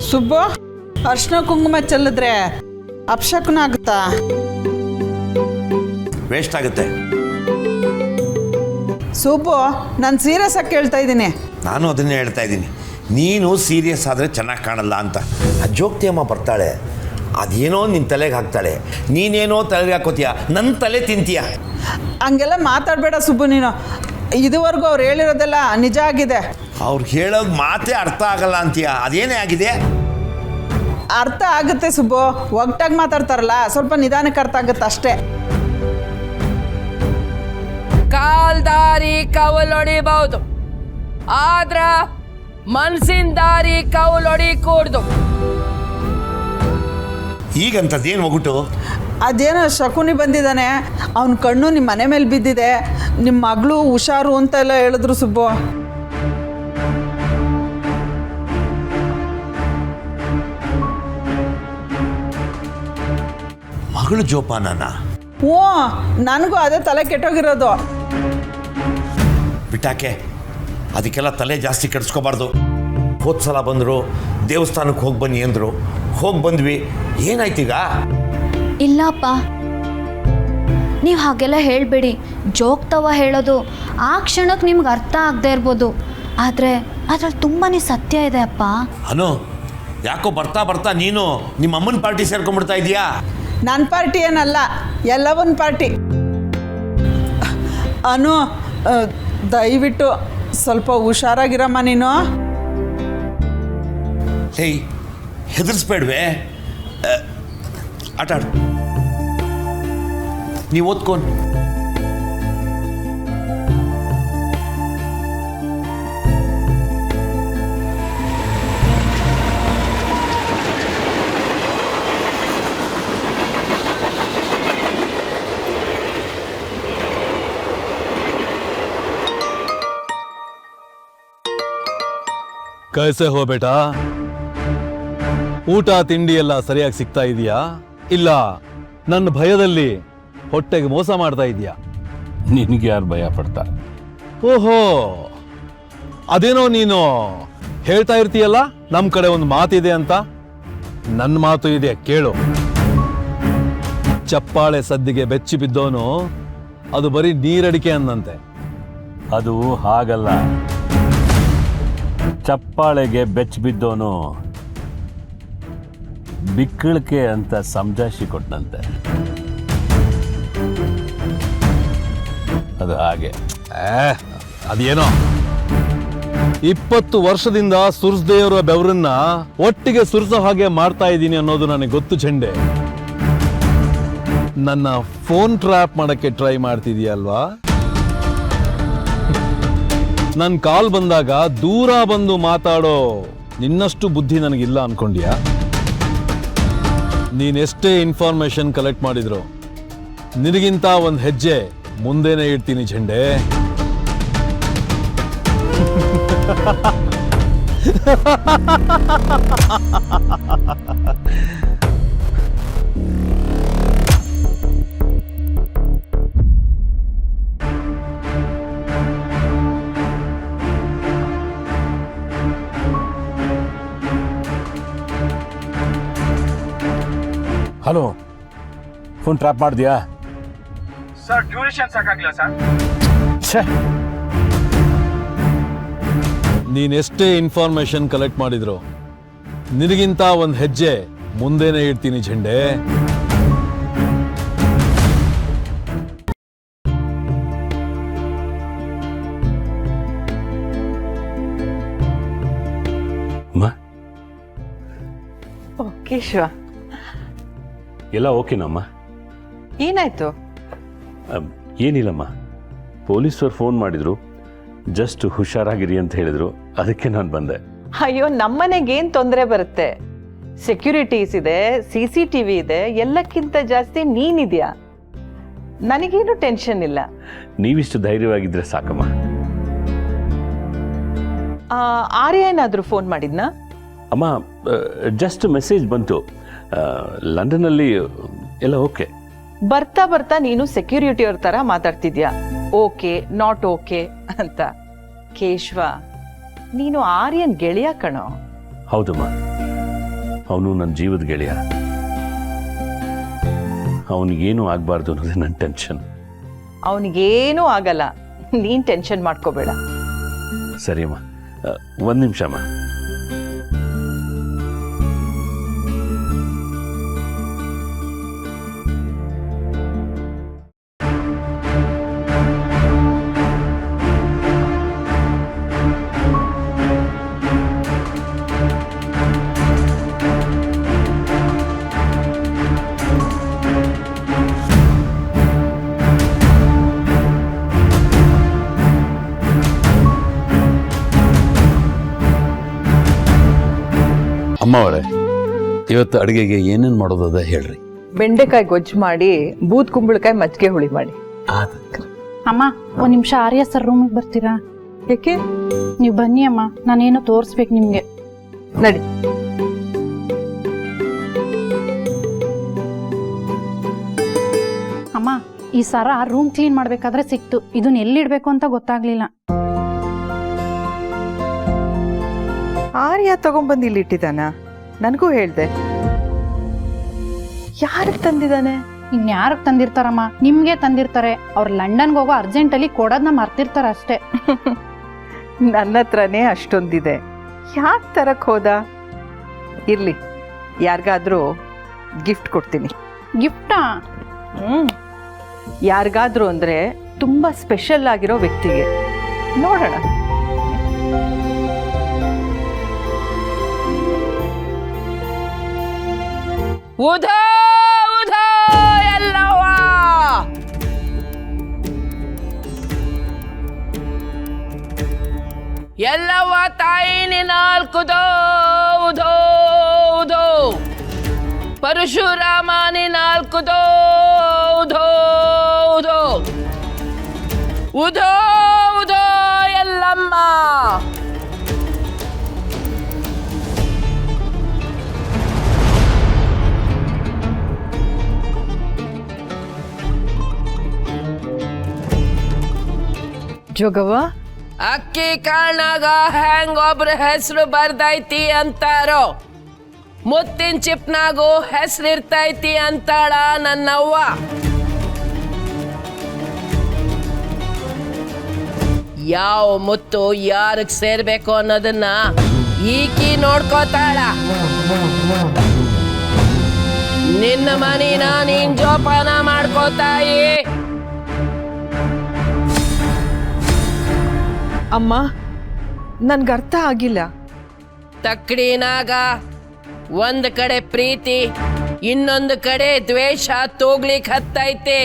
ಸುಬ್ಬು, ಅರ್ಶಿನ ಕುಂಕುಮ ಚೆಲ್ಲಿದ್ರೆ ಅಪಶಕುನ ಆಗುತ್ತಾ? ವೇಸ್ಟ್ ಆಗುತ್ತೆ. ಸುಬ್ಬು, ನಾನು ಸೀರಿಯಸ್ ಆಗಿ ಕೇಳ್ತಾ ಇದ್ದೀನಿ. ನಾನು ಅದನ್ನೇ ಹೇಳ್ತಾ ಇದ್ದೀನಿ, ನೀನು ಸೀರಿಯಸ್ ಆದರೆ ಚೆನ್ನಾಗಿ ಕಾಣಲ್ಲ ಅಂತ. ಆ ಜೋಗ್ತಿ ಅಮ್ಮ ಬರ್ತಾಳೆ, ಅದೇನೋ ನಿನ್ನ ತಲೆಗೆ ಹಾಕ್ತಾಳೆ, ನೀನೇನೋ ತಲೆಗೆ ಹಾಕೋತೀಯ, ನನ್ನ ತಲೆ ತಿಂತೀಯ. ಹಂಗೆಲ್ಲ ಮಾತಾಡಬೇಡ ಸುಬ್ಬು ನೀನು. ಇದುವರೆಗೂ ಅವ್ರು ಹೇಳಿರೋದೆಲ್ಲ ನಿಜ ಆಗಿದೆ. ಅವ್ರು ಹೇಳೋದು ಮಾತೇ ಅರ್ಥ ಆಗಲ್ಲ ಅಂತೀಯ, ಅದೇನೇ ಆಗಿದೆ? ಅರ್ಥ ಆಗುತ್ತೆ ಸುಬ್ಬು, ಒಗ್ಟಾಗಿ ಮಾತಾಡ್ತಾರಲ್ಲ, ಸ್ವಲ್ಪ ನಿಧಾನಕ್ಕೆ ಅರ್ಥ ಆಗುತ್ತೆ ಅಷ್ಟೇ. ಕಾಲ್ದಾರಿ ಕವಲೊಡಿಬಹುದು, ಆದ್ರ ಮನ್ಸಿನ ದಾರಿ ಕವಲೊಡಿಕೂಡ್ದು. ಈಗಂಥದ್ದೇನು ಒಗಟು? ಅದೇನೋ ಶಕುನಿ ಬಂದಿದ್ದಾನೆ, ಅವನ ಕಣ್ಣು ನಿಮ್ಮ ಮನೆ ಮೇಲೆ ಬಿದ್ದಿದೆ, ನಿಮ್ಮ ಮಗಳು ಹುಷಾರು ಅಂತೆಲ್ಲ ಹೇಳಿದ್ರು ಸುಬ್ಬು. ಮಗಳು ಜೋಪಾನನ? ಹ್ಞೂ, ನನಗೂ ಅದೇ ತಲೆ ಕೆಟ್ಟೋಗಿರೋದು. ಬಿಟ್ಟಾಕೆ, ಅದಕ್ಕೆಲ್ಲ ತಲೆ ಜಾಸ್ತಿ ಕೆಡಿಸ್ಕೋಬಾರ್ದು. ಹೋದ ಸಲ ಬಂದರು, ದೇವಸ್ಥಾನಕ್ಕೆ ಹೋಗಿ ಬನ್ನಿ ಅಂದರು, ಹೋಗಿ ಬಂದ್ವಿ, ಏನಾಯ್ತೀಗ? ಇಲ್ಲಪ್ಪ, ನೀವು ಹಾಗೆಲ್ಲ ಹೇಳಬೇಡಿ. ಜೋಗ್ತವ ಹೇಳೋದು ಆ ಕ್ಷಣಕ್ಕೆ ನಿಮ್ಗೆ ಅರ್ಥ ಆಗದೆ ಇರ್ಬೋದು, ಆದರೆ ಅದ್ರಲ್ಲಿ ತುಂಬಾ ಸತ್ಯ ಇದೆ ಅಪ್ಪ. ಅನು, ಯಾಕೋ ಬರ್ತಾ ಬರ್ತಾ ನೀನು ನಿಮ್ಮ ಅಮ್ಮನ ಪಾರ್ಟಿ ಸೇರ್ಕೊಂಡ್ಬಿಡ್ತಾ ಇದೀಯಾ? ನನ್ನ ಪಾರ್ಟಿ ಏನಲ್ಲ, ಎಲ್ಲವನ್ನ ಪಾರ್ಟಿ. ಅನು, ದಯವಿಟ್ಟು ಸ್ವಲ್ಪ ಹುಷಾರಾಗಿರಮ್ಮ ನೀನು. ಹೇಯ್, ಹೆದರ್ಸ್ಬೇಡ್ವೆ, ಆಟ ಆಡು, ನೀವು ಓದ್ಕೊಂಡು. ಕೈಸೆ ಹೋ ಬೇಟಾ, ಊಟ ತಿಂಡಿ ಎಲ್ಲ ಸರಿಯಾಗಿ ಸಿಗ್ತಾ ಇದೆಯಾ? ಇಲ್ಲ ನನ್ನ ಭಯದಲ್ಲಿ ಹೊಟ್ಟೆಗೆ ಮೋಸ ಮಾಡ್ತಾ ಇದೆಯಾ? ನಿನಗೆ ಯಾರು ಭಯ ಪಡ್ತಾರೆ? ಓಹೋ, ಅದೇನೋ ನೀನು ಹೇಳ್ತಾ ಇರ್ತೀಯಲ್ಲ, ನಮ್ಮ ಕಡೆ ಒಂದು ಮಾತಿದೆ ಅಂತ. ನನ್ನ ಮಾತು ಇದೆ, ಕೇಳು. ಚಪ್ಪಾಳೆ ಸದ್ದಿಗೆ ಬೆಚ್ಚಿ ಬಿದ್ದೋನು ಅದು ಬರೀ ನೀರಡಿಕೆ ಅನ್ನಂತೆ. ಅದು ಹಾಗಲ್ಲ, ಚಪ್ಪಾಳೆಗೆ ಬೆಚ್ಚ ಬಿದ್ದೋನು ಬಿಕ್ಕಳಿಕೆ ಅಂತ ಸಮಜಾಯಿಷಿ ಕೊಟ್ಟನಂತೆ. ಅದು ಹಾಗೆ. ಅದೇನೋ 20 ವರ್ಷದಿಂದ ಸುರಿಸ್ದೇವರ ಬೆವರನ್ನ ಒಟ್ಟಿಗೆ ಸುರಿಸೋ ಹಾಗೆ ಮಾಡ್ತಾ ಇದ್ದೀನಿ ಅನ್ನೋದು ನನಗೆ ಗೊತ್ತು ಚೆಂಡೆ. ನನ್ನ ಫೋನ್ ಟ್ರ್ಯಾಪ್ ಮಾಡಕ್ಕೆ ಟ್ರೈ ಮಾಡ್ತಿದೀಯಲ್ವಾ? ನನ್ನ ಕಾಲ್ ಬಂದಾಗ ದೂರ ಬಂದು ಮಾತಾಡೋ ನಿನ್ನಷ್ಟು ಬುದ್ಧಿ ನನಗಿಲ್ಲ ಅನ್ಕೊಂಡ್ಯಾ? ನೀನೆಷ್ಟೇ ಇನ್ಫಾರ್ಮೇಶನ್ ಕಲೆಕ್ಟ್ ಮಾಡಿದ್ರು ನಿನಗಿಂತ ಒಂದು ಹೆಜ್ಜೆ ಮುಂದೆನೇ ಇಡ್ತೀನಿ ಝಂಡೆ. ಹಲೋ, ಫೋನ್ ಟ್ರ್ಯಾಪ್ ಮಾಡಿದ್ಯಾ? ಸರ್, ಡ್ಯೂರೇಷನ್ ಸಾಕಾಗಿಲ್ಲ ಸರ್. ಛೇ, ನೀನೆಷ್ಟೇ ಇನ್ಫಾರ್ಮೇಶನ್ ಕಲೆಕ್ಟ್ ಮಾಡಿದ್ರು ನಿನಗಿಂತ ಒಂದು ಹೆಜ್ಜೆ ಮುಂದೆನೇ ಇಡ್ತೀನಿ ಝಂಡೆ. ಓಕೆ ಶಿವ, ಎಲ್ಲ ಓಕೆನಮ್ಮ? ಏನಾಯ್ತು? ಏನಿಲ್ಲಮ್ಮ, ಪೊಲೀಸರು ಫೋನ್ ಮಾಡಿದ್ರು, ಜಸ್ಟ್ ಹುಷಾರಾಗಿರಿ ಅಂತ ಹೇಳಿದ್ರು, ಅದಕ್ಕೆ ನಾನು ಬಂದೆ. ಅಯ್ಯೋ, ನಮ್ಮನೆಗೆ ಏನು ತೊಂದರೆ ಬರುತ್ತೆ? ಸೆಕ್ಯೂರಿಟೀಸ್ ಇದೆ, CCTV ಇದೆ, ಎಲ್ಲಕ್ಕಿಂತ ಜಾಸ್ತಿ ನೀನಿದ್ಯಾ. ನನಗೇನು ಟೆನ್ಷನ್ ಇಲ್ಲ. ನೀವಿಷ್ಟು ಧೈರ್ಯವಾಗಿದ್ರೆ ಸಾಕಮ್ಮ. ಆರ್ಯ ಏನಾದರೂ ಫೋನ್ ಮಾಡಿದ್ನಾ? ಅಮ್ಮ, ಜಸ್ಟ್ ಮೆಸೇಜ್ ಬಂತು, ಲಂಡನ್ನಲ್ಲಿ ಎಲ್ಲ ಓಕೆ. ಬರ್ತಾ ಬರ್ತಾ ನೀನು ಸೆಕ್ಯೂರಿಟಿಯವ್ರ ಥರ ಮಾತಾಡ್ತಿದ್ಯಾ, ಓಕೆ ನಾಟ್ ಓಕೆ ಅಂತ. ಕೇಶವ, ನೀನು ಆರ್ಯನ್ ಗೆಳೆಯ ಕಣೋ. ಹೌದಮ್ಮ, ಅವನು ನನ್ನ ಜೀವದ ಗೆಳೆಯ. ಅವನಿಗೇನು ಆಗಬಾರ್ದು ಅನ್ನೋದೇ ನನ್ನ ಟೆನ್ಷನ್. ಅವನಿಗೇನೂ ಆಗಲ್ಲ, ನೀನು ಟೆನ್ಷನ್ ಮಾಡ್ಕೋಬೇಡ. ಸರಿ ಅಮ್ಮ, ಒಂದು ನಿಮಿಷ ಅಮ್ಮ. ಅಮ್ಮ ಅವರೇ, ಇವತ್ತು ಅಡುಗೆಗೆ ಏನೇನು ಮಾಡೋದದ ಹೇಳ್ರಿ. ಬೆಂಡೆಕಾಯಿ ಗೊಜ್ಜು ಮಾಡಿ, ಬೂದ್ ಕುಂಬಳಕಾಯಿ ಮಜ್ಜಿಗೆ ಹುಳಿ ಮಾಡಿ. ಅಮ್ಮ, ಒಂದ್ ನಿಮಿಷ ಆರ್ಯ ಸರ್ ರೂಮಿಗೆ ಬರ್ತೀರಾ? ಯಾಕೆ? ನೀವು ಬನ್ನಿ ಅಮ್ಮ, ನಾನೇನೋ ತೋರಿಸ್ಬೇಕು ನಿಮ್ಗೆ. ನಡಿ. ಅಮ್ಮ, ಈ ಸರ ರೂಮ್ ಕ್ಲೀನ್ ಮಾಡ್ಬೇಕಾದ್ರೆ ಸಿಕ್ತು. ಇದನ್ನ ಎಲ್ಲಿಡ್ಬೇಕು ಅಂತ ಗೊತ್ತಾಗ್ಲಿಲ್ಲ. ಆರ್ಯ ತಗೊಂಡ್ಬಂದು ಇಲ್ಲಿ ಇಟ್ಟಿದ್ದಾನ? ನನಗೂ ಹೇಳ್ದೆ. ಯಾರಿಗೆ ತಂದಿದ್ದಾನೆ? ಇನ್ಯಾರಿಗೆ ತಂದಿರ್ತಾರಮ್ಮ? ನಿಮ್ಗೆ ತಂದಿರ್ತಾರೆ. ಅವ್ರು ಲಂಡನ್ಗೆ ಹೋಗೋ ಅರ್ಜೆಂಟಲ್ಲಿ ಕೊಡೋದನ್ನ ಮರ್ತಿರ್ತಾರ ಅಷ್ಟೇ. ನನ್ನ ಹತ್ರನೇ ಅಷ್ಟೊಂದಿದೆ, ಯಾಕೆ ತರಕ್ ಹೋದ? ಇರ್ಲಿ, ಯಾರಿಗಾದ್ರೂ ಗಿಫ್ಟ್ ಕೊಡ್ತೀನಿ. ಗಿಫ್ಟಾ? ಯಾರಿಗಾದ್ರೂ ಅಂದ್ರೆ ತುಂಬಾ ಸ್ಪೆಷಲ್ ಆಗಿರೋ ವ್ಯಕ್ತಿಗೆ. ನೋಡೋಣ. ಉಧೋ ಉಧೋ ಎಲ್ಲವ್ವ, ಎಲ್ಲವ್ವ ತಾಯಿ ನಿನಾಲ್ಕುದೋ ಉಧೋ ಉಧೋ, ಪರಶುರಾಮ ನಿನಾಲ್ಕುದೋ ಉಧೋ ಉಧೋ, ಉಧೋ ಉಧೋ ಎಲ್ಲಮ್ಮ. ಜೋಗವ್ವ, ಅಕ್ಕಿ ಕಾಳ್ನಾಗ ಹೆಂಗ್ ಒಬ್ರ ಹೆಸರು ಬರ್ದೈತಿ ಅಂತಾರೋ, ಮುತ್ತಿನ ಚಿಪ್ನಾಗೂ ಹೆಸರಿರ್ತೈತಿ ಅಂತಾಳ ನನ್ನವ್ವ. ಯಾವ ಮುತ್ತು ಯಾರಿಗೆ ಸೇರ್ಬೇಕು ಅನ್ನೋದನ್ನ ಈಕಿ ನೋಡ್ಕೋತಾಳ. ನಿನ್ನ ಮನಿನ ನೀನ್ ಜೋಪಾನ ಮಾಡ್ಕೋತಾಯಿ. ಅಮ್ಮ, ನನ್ಗರ್ಥ ಆಗಿಲ್ಲ. ತಕ್ಕಡಿನಾಗ ಒಂದ್ ಕಡೆ ಪ್ರೀತಿ, ಇನ್ನೊಂದು ಕಡೆ ದ್ವೇಷ ತೂಗ್ಲಿಕ್ ಹತ್ತೈತಿ.